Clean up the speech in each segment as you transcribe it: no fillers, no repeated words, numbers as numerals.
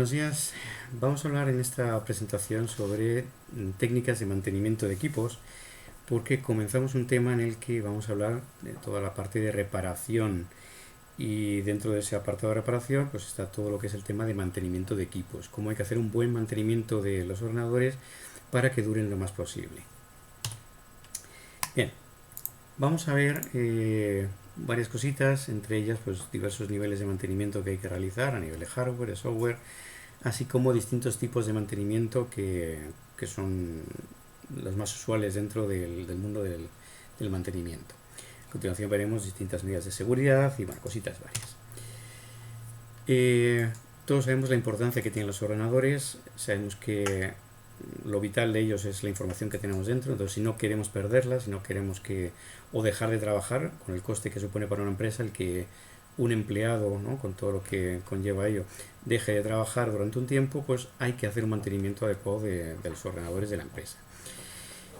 Buenos días. Vamos a hablar en esta presentación sobre técnicas de mantenimiento de equipos, porque comenzamos un tema en el que vamos a hablar de toda la parte de reparación, y dentro de ese apartado de reparación pues está todo lo que es el tema de mantenimiento de equipos, cómo hay que hacer un buen mantenimiento de los ordenadores para que duren lo más posible. Bien, vamos a ver varias cositas, entre ellas pues diversos niveles de mantenimiento que hay que realizar a nivel de hardware, de software, así como distintos tipos de mantenimiento que son los más usuales dentro del mundo del mantenimiento. A continuación veremos distintas medidas de seguridad y bueno, cositas varias. Todos sabemos la importancia que tienen los ordenadores, sabemos que lo vital de ellos es la información que tenemos dentro, entonces si no queremos perderla, si no queremos o dejar de trabajar, con el coste que supone para una empresa el que un empleado, ¿no?, con todo lo que conlleva ello, deje de trabajar durante un tiempo, pues hay que hacer un mantenimiento adecuado de los ordenadores de la empresa.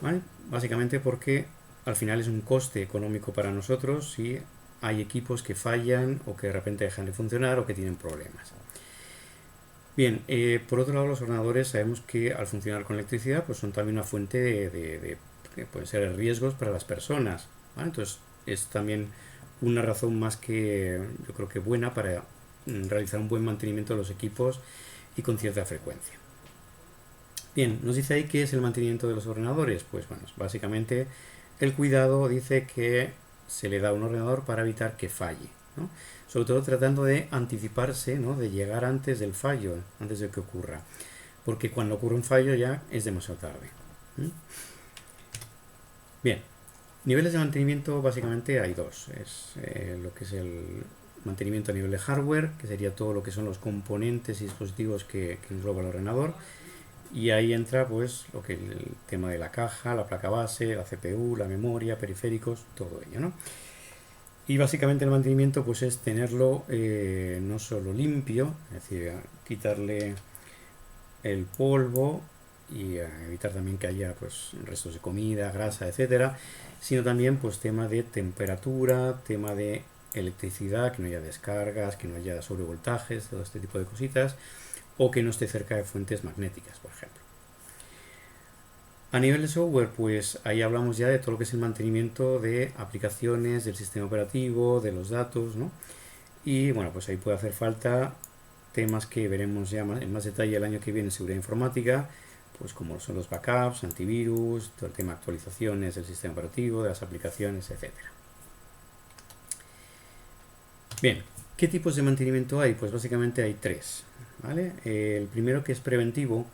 ¿Vale? Básicamente porque al final es un coste económico para nosotros si hay equipos que fallan o que de repente dejan de funcionar o que tienen problemas. Bien, por otro lado, los ordenadores sabemos que al funcionar con electricidad pues son también una fuente que pueden ser riesgos para las personas, ¿vale? Entonces es también una razón más que yo creo que buena para realizar un buen mantenimiento de los equipos y con cierta frecuencia. Bien, nos dice ahí qué es el mantenimiento de los ordenadores. Pues bueno, básicamente el cuidado dice que se le da a un ordenador para evitar que falle, ¿no? Sobre todo tratando de anticiparse, ¿no?, de llegar antes del fallo, antes de que ocurra, porque cuando ocurre un fallo ya es demasiado tarde. Bien, niveles de mantenimiento básicamente hay dos. Es lo que es el mantenimiento a nivel de hardware, que sería todo lo que son los componentes y dispositivos que engloba el ordenador, y ahí entra pues lo que el tema de la caja, la placa base, la CPU, la memoria, periféricos, todo ello, ¿no? Y básicamente el mantenimiento pues es tenerlo no solo limpio, es decir, quitarle el polvo y evitar también que haya pues restos de comida, grasa, etcétera, sino también pues tema de temperatura, tema de electricidad, que no haya descargas, que no haya sobrevoltajes, todo este tipo de cositas, o que no esté cerca de fuentes magnéticas, por ejemplo. A nivel de software, pues ahí hablamos ya de todo lo que es el mantenimiento de aplicaciones, del sistema operativo, de los datos, ¿no? Y bueno, pues ahí puede hacer falta temas que veremos ya en más detalle el año que viene en seguridad informática, pues como son los backups, antivirus, todo el tema de actualizaciones del sistema operativo, de las aplicaciones, etc. Bien, ¿qué tipos de mantenimiento hay? Pues básicamente hay tres, ¿vale? El primero, que es preventivo,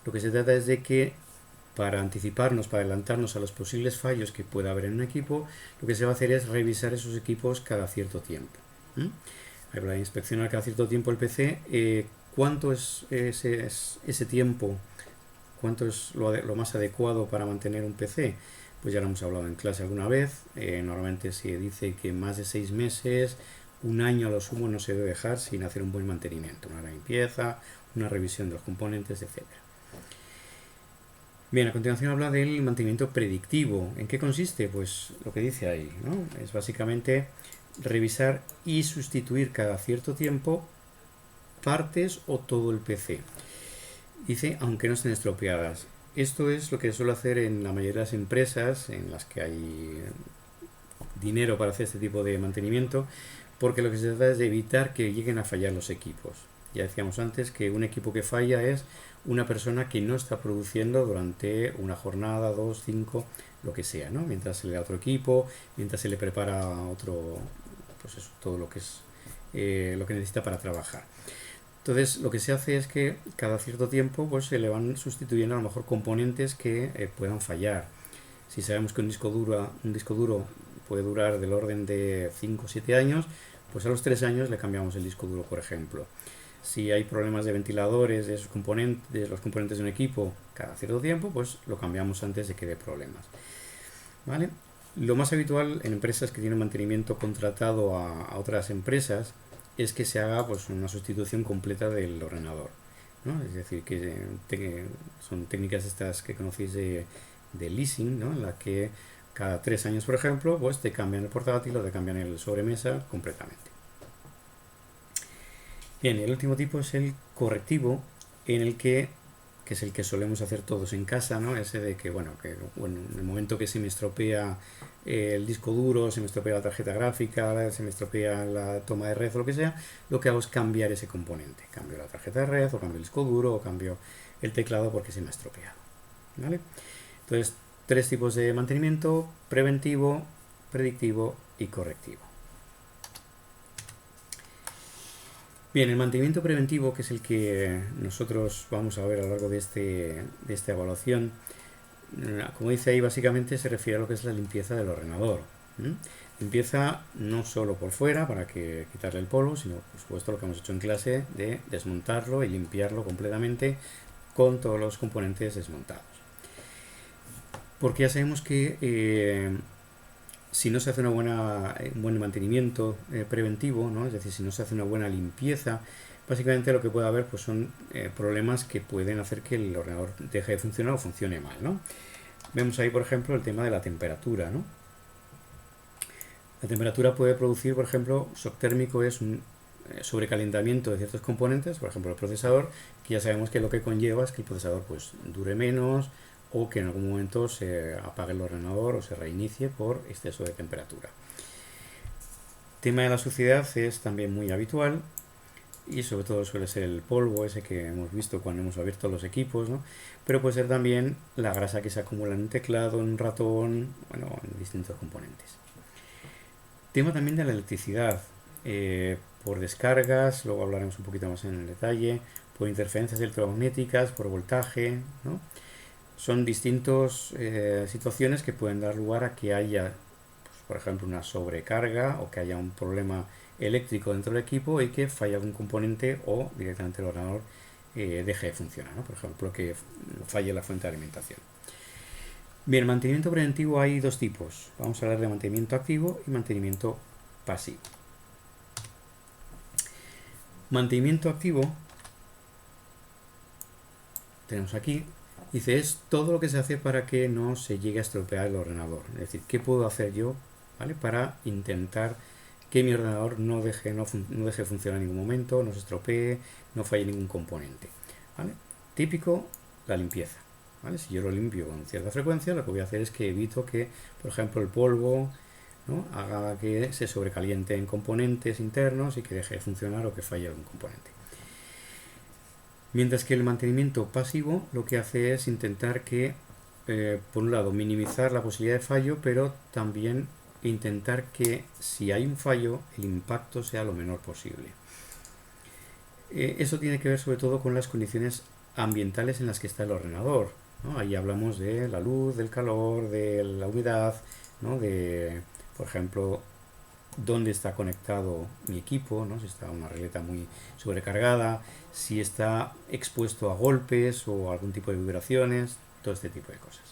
lo que se trata es de que para anticiparnos, para adelantarnos a los posibles fallos que pueda haber en un equipo, lo que se va a hacer es revisar esos equipos cada cierto tiempo. Para inspeccionar cada cierto tiempo el PC, ¿cuánto es ese tiempo? ¿Cuánto es lo más adecuado para mantener un PC? Pues ya lo hemos hablado en clase alguna vez. Normalmente se dice que más de 6 meses, un año a lo sumo, no se debe dejar sin hacer un buen mantenimiento, una limpieza, una revisión de los componentes, etc. Bien, a continuación habla del mantenimiento predictivo. ¿En qué consiste? Pues lo que dice ahí, ¿no? Es básicamente revisar y sustituir cada cierto tiempo partes o todo el PC. Dice, aunque no estén estropeadas. Esto es lo que suelo hacer en la mayoría de las empresas en las que hay dinero para hacer este tipo de mantenimiento, porque lo que se trata es de evitar que lleguen a fallar los equipos. Ya decíamos antes que un equipo que falla es una persona que no está produciendo durante una jornada, 2, 5, lo que sea, ¿no? Mientras se le da otro equipo, mientras se le prepara otro, pues eso, todo lo que es lo que necesita para trabajar. Entonces lo que se hace es que cada cierto tiempo pues se le van sustituyendo a lo mejor componentes que puedan fallar. Si sabemos que un disco duro puede durar del orden de 5 o 7 años, pues a los 3 años le cambiamos el disco duro, por ejemplo. Si hay problemas de ventiladores, de los componentes de un equipo cada cierto tiempo, pues lo cambiamos antes de que dé problemas. ¿Vale? Lo más habitual en empresas que tienen mantenimiento contratado a otras empresas es que se haga pues una sustitución completa del ordenador, ¿no? Es decir, que son técnicas estas que conocéis de leasing, ¿no?, en la que cada 3 años, por ejemplo, pues te cambian el portátil o te cambian el sobremesa completamente. Bien, el último tipo es el correctivo, en el que es el que solemos hacer todos en casa, ¿no? Ese de que, bueno, en el momento que se me estropea el disco duro, se me estropea la tarjeta gráfica, se me estropea la toma de red o lo que sea, lo que hago es cambiar ese componente. Cambio la tarjeta de red, o cambio el disco duro, o cambio el teclado porque se me ha estropeado, ¿vale? Entonces, tres tipos de mantenimiento: preventivo, predictivo y correctivo. Bien, el mantenimiento preventivo, que es el que nosotros vamos a ver a lo largo de esta evaluación, como dice ahí, básicamente se refiere a lo que es la limpieza del ordenador. Limpieza no solo por fuera para quitarle el polvo, sino por supuesto lo que hemos hecho en clase de desmontarlo y limpiarlo completamente con todos los componentes desmontados. Porque ya sabemos que si no se hace un buen mantenimiento preventivo, ¿no? Es decir, si no se hace una buena limpieza, básicamente lo que puede haber pues, son problemas que pueden hacer que el ordenador deje de funcionar o funcione mal, ¿no? Vemos ahí, por ejemplo, el tema de la temperatura, ¿no? La temperatura puede producir, por ejemplo, shock térmico es un sobrecalentamiento de ciertos componentes, por ejemplo el procesador, que ya sabemos que lo que conlleva es que el procesador pues dure menos, o que en algún momento se apague el ordenador o se reinicie por exceso de temperatura. El tema de la suciedad es también muy habitual, y sobre todo suele ser el polvo ese que hemos visto cuando hemos abierto los equipos, ¿no? Pero puede ser también la grasa que se acumula en un teclado, en un ratón, bueno, en distintos componentes. Tema también de la electricidad, por descargas, luego hablaremos un poquito más en detalle, por interferencias electromagnéticas, por voltaje, ¿no? Son distintas situaciones que pueden dar lugar a que haya, pues, por ejemplo, una sobrecarga, o que haya un problema eléctrico dentro del equipo y que falle algún componente, o directamente el ordenador deje de funcionar, ¿no? Por ejemplo, que falle la fuente de alimentación. Bien, mantenimiento preventivo hay dos tipos. Vamos a hablar de mantenimiento activo y mantenimiento pasivo. Mantenimiento activo, tenemos aquí, dice, es todo lo que se hace para que no se llegue a estropear el ordenador. Es decir, ¿qué puedo hacer yo, ¿vale?, para intentar que mi ordenador no deje de funcionar en ningún momento, no se estropee, no falle ningún componente, ¿vale? Típico, la limpieza, ¿vale? Si yo lo limpio con cierta frecuencia, lo que voy a hacer es que evito que, por ejemplo, el polvo, ¿no?, haga que se sobrecaliente en componentes internos y que deje de funcionar o que falle algún componente. Mientras que el mantenimiento pasivo lo que hace es intentar que, por un lado, minimizar la posibilidad de fallo, pero también intentar que, si hay un fallo, el impacto sea lo menor posible. Eso tiene que ver sobre todo con las condiciones ambientales en las que está el ordenador, ¿no? Ahí hablamos de la luz, del calor, de la humedad, ¿no?, de, por ejemplo, dónde está conectado mi equipo, ¿no?, si está una regleta muy sobrecargada, si está expuesto a golpes o algún tipo de vibraciones, todo este tipo de cosas.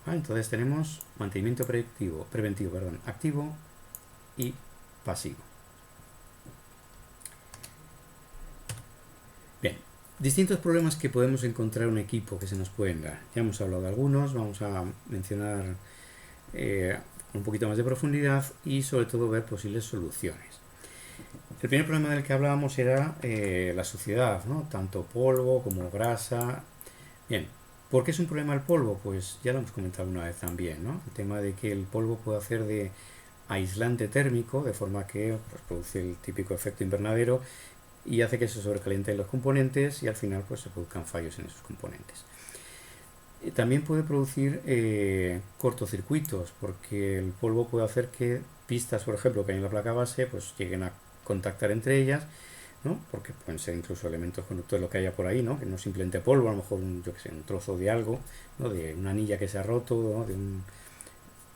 Entonces tenemos mantenimiento preventivo, activo y pasivo. Bien, distintos problemas que podemos encontrar en un equipo que se nos pueden dar. Ya hemos hablado de algunos, vamos a mencionar un poquito más de profundidad y sobre todo ver posibles soluciones. El primer problema del que hablábamos era la suciedad, ¿no?, tanto polvo como grasa. Bien, ¿por qué es un problema el polvo? Pues ya lo hemos comentado una vez también, ¿no? El tema de que el polvo puede hacer de aislante térmico, de forma que pues, produce el típico efecto invernadero y hace que se sobrecalienten los componentes y al final pues, se produzcan fallos en esos componentes. También puede producir cortocircuitos, porque el polvo puede hacer que pistas, por ejemplo, que hay en la placa base, pues lleguen a contactar entre ellas, ¿no?, porque pueden ser incluso elementos conductores lo que haya por ahí, ¿no?, que no simplemente polvo, a lo mejor un trozo de algo, ¿no?, de una anilla que se ha roto, ¿no?, de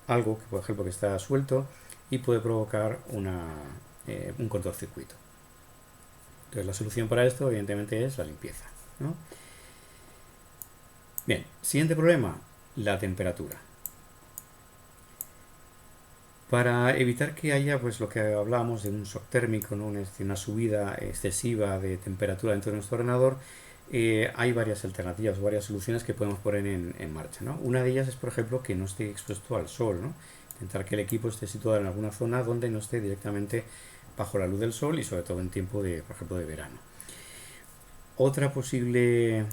algo que, por ejemplo, que está suelto y puede provocar un cortocircuito. Entonces la solución para esto evidentemente es la limpieza, ¿no? Bien, siguiente problema, la temperatura. Para evitar que haya pues lo que hablábamos de un shock térmico, ¿no?, una subida excesiva de temperatura dentro de nuestro ordenador, hay varias alternativas, varias soluciones que podemos poner en marcha, ¿no? Una de ellas es, por ejemplo, que no esté expuesto al sol, ¿no? Intentar que el equipo esté situado en alguna zona donde no esté directamente bajo la luz del sol y sobre todo en tiempo de, por ejemplo, de verano. Otra posible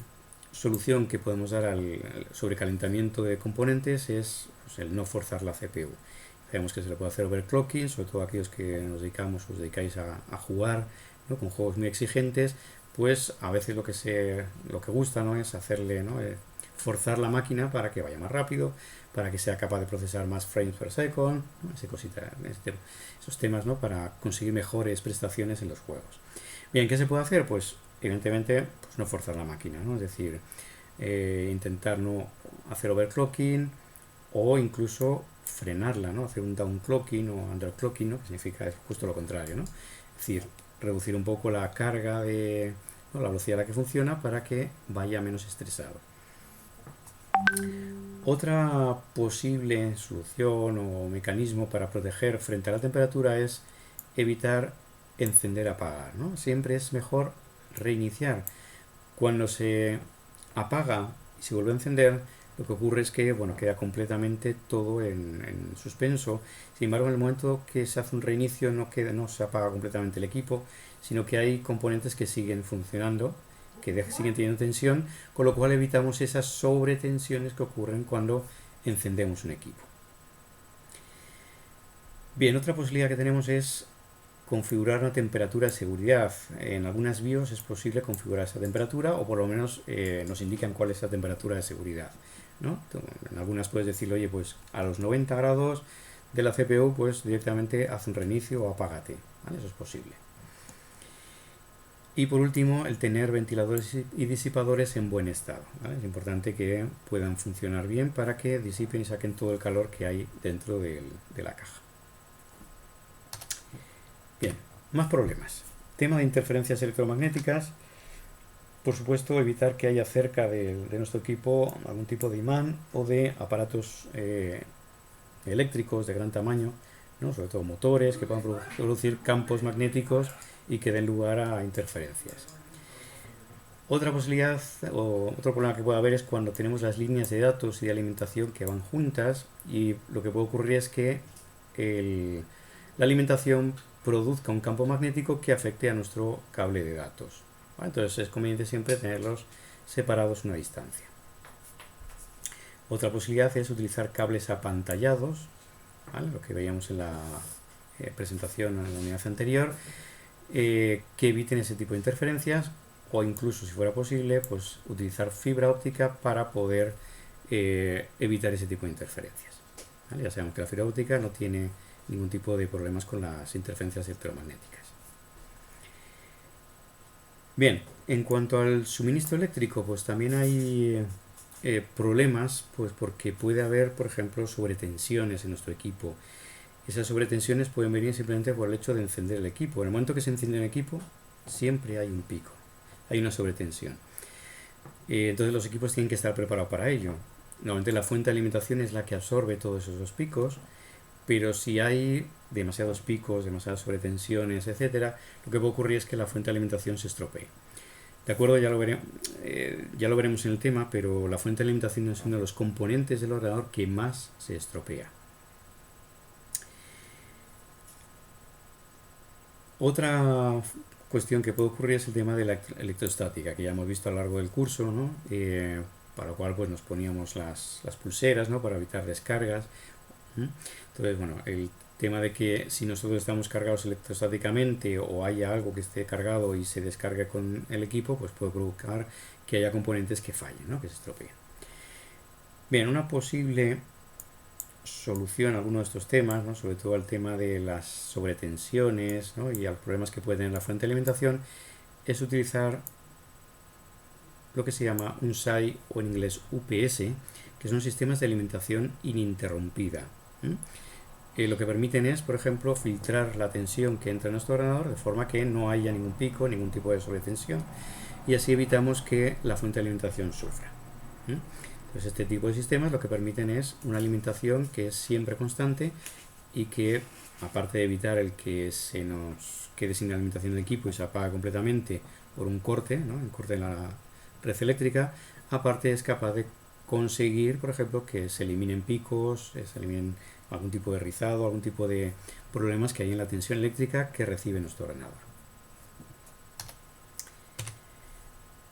solución que podemos dar al sobrecalentamiento de componentes es pues, el no forzar la CPU. Sabemos que se le puede hacer overclocking, sobre todo aquellos que nos dedicamos, os dedicáis a jugar, ¿no? Con juegos muy exigentes, pues a veces lo que gusta, ¿no? Es hacerle, ¿no? Forzar la máquina para que vaya más rápido, para que sea capaz de procesar más frames per second, ¿no? Esos temas, ¿no? Para conseguir mejores prestaciones en los juegos. Bien, ¿qué se puede hacer? Pues evidentemente pues no forzar la máquina, ¿no? Es decir, intentar no hacer overclocking o incluso frenarla, ¿no? Hacer un downclocking o underclocking, ¿no? Que significa justo lo contrario, ¿no? Es decir, reducir un poco la carga de, ¿no? La velocidad a la que funciona para que vaya menos estresado. Otra posible solución o mecanismo para proteger frente a la temperatura es evitar encender apagar, ¿no? Siempre es mejor reiniciar. Cuando se apaga y se vuelve a encender, lo que ocurre es que bueno, queda completamente todo en suspenso. Sin embargo, en el momento que se hace un reinicio no se apaga completamente el equipo, sino que hay componentes que siguen funcionando, que siguen teniendo tensión, con lo cual evitamos esas sobretensiones que ocurren cuando encendemos un equipo. Bien, otra posibilidad que tenemos es configurar una temperatura de seguridad. En algunas BIOS es posible configurar esa temperatura o por lo menos nos indican cuál es la temperatura de seguridad, ¿no? En algunas puedes decirle, oye, pues a los 90 grados de la CPU pues directamente haz un reinicio o apágate, ¿vale? Eso es posible. Y por último, el tener ventiladores y disipadores en buen estado, ¿vale? Es importante que puedan funcionar bien para que disipen y saquen todo el calor que hay dentro de la caja. Bien, más problemas. Tema de interferencias electromagnéticas. Por supuesto, evitar que haya cerca de nuestro equipo algún tipo de imán o de aparatos eléctricos de gran tamaño, ¿no? Sobre todo motores que puedan producir campos magnéticos y que den lugar a interferencias. Otra posibilidad o otro problema que puede haber es cuando tenemos las líneas de datos y de alimentación que van juntas y lo que puede ocurrir es que la alimentación produzca un campo magnético que afecte a nuestro cable de datos. ¿Vale? Entonces es conveniente siempre tenerlos separados a una distancia. Otra posibilidad es utilizar cables apantallados, ¿vale? Lo que veíamos en la presentación en la unidad anterior, que eviten ese tipo de interferencias o incluso, si fuera posible, pues utilizar fibra óptica para poder evitar ese tipo de interferencias. ¿Vale? Ya sabemos que la fibra óptica no tiene ningún tipo de problemas con las interferencias electromagnéticas. Bien, en cuanto al suministro eléctrico, pues también hay problemas, pues porque puede haber, por ejemplo, sobretensiones en nuestro equipo. Esas sobretensiones pueden venir simplemente por el hecho de encender el equipo. En el momento que se enciende un equipo, siempre hay un pico, hay una sobretensión. Entonces los equipos tienen que estar preparados para ello. Normalmente la fuente de alimentación es la que absorbe todos esos picos, pero si hay demasiados picos, demasiadas sobretensiones, etcétera, lo que puede ocurrir es que la fuente de alimentación se estropee. De acuerdo, ya lo veremos en el tema, pero la fuente de alimentación es uno de los componentes del ordenador que más se estropea. Otra cuestión que puede ocurrir es el tema de la electrostática, que ya hemos visto a lo largo del curso, ¿no? Para lo cual pues, nos poníamos las pulseras, ¿no? Para evitar descargas. Entonces, bueno, el tema de que si nosotros estamos cargados electrostáticamente o haya algo que esté cargado y se descargue con el equipo, pues puede provocar que haya componentes que fallen, ¿no? Que se estropeen. Bien, una posible solución a algunos de estos temas, ¿no? Sobre todo al tema de las sobretensiones, ¿no? Y a los problemas que puede tener la fuente de alimentación, es utilizar lo que se llama un SAI o en inglés UPS, que son sistemas de alimentación ininterrumpida. Lo que permiten es, por ejemplo, filtrar la tensión que entra en nuestro ordenador de forma que no haya ningún pico, ningún tipo de sobretensión y así evitamos que la fuente de alimentación sufra. Pues este tipo de sistemas lo que permiten es una alimentación que es siempre constante y que, aparte de evitar el que se nos quede sin alimentación del equipo y se apaga completamente por un corte, ¿no? Un corte en la red eléctrica, aparte es capaz de conseguir, por ejemplo, que se eliminen picos, se eliminen algún tipo de rizado, algún tipo de problemas que hay en la tensión eléctrica que recibe nuestro ordenador.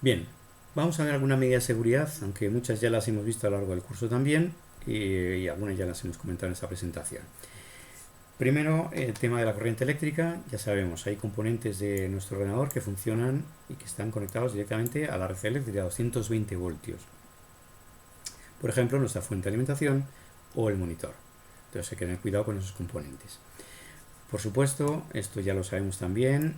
Bien, vamos a ver alguna medida de seguridad, aunque muchas ya las hemos visto a lo largo del curso también, y algunas ya las hemos comentado en esta presentación. Primero, el tema de la corriente eléctrica. Ya sabemos, hay componentes de nuestro ordenador que funcionan y que están conectados directamente a la red eléctrica, a 220 voltios. Por ejemplo, nuestra fuente de alimentación o el monitor. Entonces hay que tener cuidado con esos componentes. Por supuesto, esto ya lo sabemos también,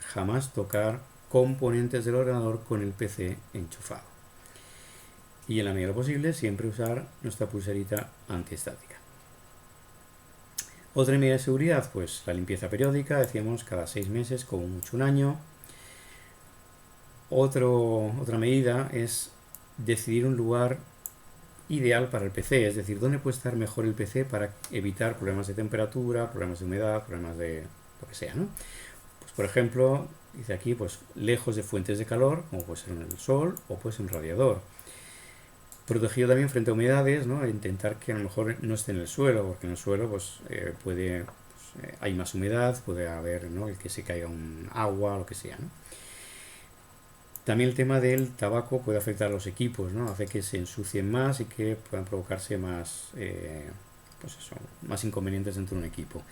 jamás tocar componentes del ordenador con el PC enchufado. Y en la medida de lo posible, siempre usar nuestra pulserita antiestática. Otra medida de seguridad, pues la limpieza periódica, decíamos cada 6 meses, como mucho un año. Otra medida es decidir un lugar ideal para el PC, es decir, dónde puede estar mejor el PC para evitar problemas de temperatura, problemas de humedad, problemas de lo que sea, ¿no? Pues por ejemplo, dice aquí, pues lejos de fuentes de calor, como puede ser en el sol o puede ser un radiador. Protegido también frente a humedades, ¿no? E intentar que a lo mejor no esté en el suelo, porque en el suelo pues hay más humedad, puede haber, ¿no?, el que se caiga un agua, lo que sea, ¿no? También el tema del tabaco puede afectar a los equipos, ¿no? Hace que se ensucien más y que puedan provocarse más, más inconvenientes dentro de un equipo.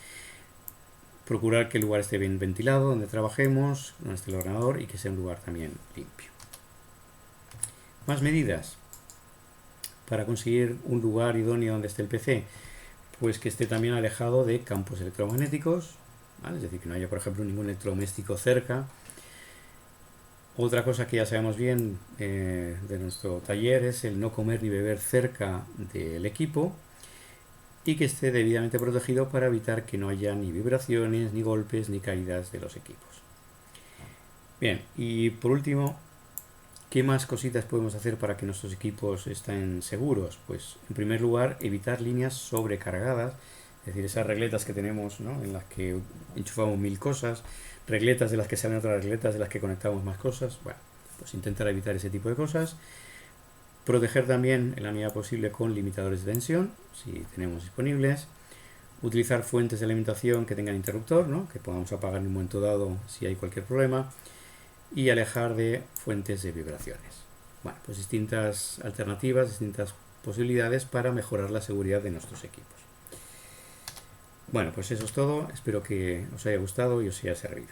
Procurar que el lugar esté bien ventilado, donde trabajemos, donde esté el ordenador, y que sea un lugar también limpio. Más medidas para conseguir un lugar idóneo donde esté el PC. Pues que esté también alejado de campos electromagnéticos, ¿vale? Es decir, que no haya, por ejemplo, ningún electrodoméstico cerca. Otra cosa que ya sabemos bien de nuestro taller es el no comer ni beber cerca del equipo y que esté debidamente protegido para evitar que no haya ni vibraciones, ni golpes, ni caídas de los equipos. Bien, y por último, ¿qué más cositas podemos hacer para que nuestros equipos estén seguros? Pues en primer lugar, evitar líneas sobrecargadas, es decir, esas regletas que tenemos, ¿no?, en las que enchufamos 1000 cosas, regletas de las que salen otras regletas de las que conectamos más cosas. Bueno, pues intentar evitar ese tipo de cosas. Proteger también en la medida posible con limitadores de tensión, si tenemos disponibles. Utilizar fuentes de alimentación que tengan interruptor, ¿no?, que podamos apagar en un momento dado si hay cualquier problema. Y alejar de fuentes de vibraciones. Bueno, pues distintas alternativas, distintas posibilidades para mejorar la seguridad de nuestros equipos. Bueno, pues eso es todo. Espero que os haya gustado y os haya servido.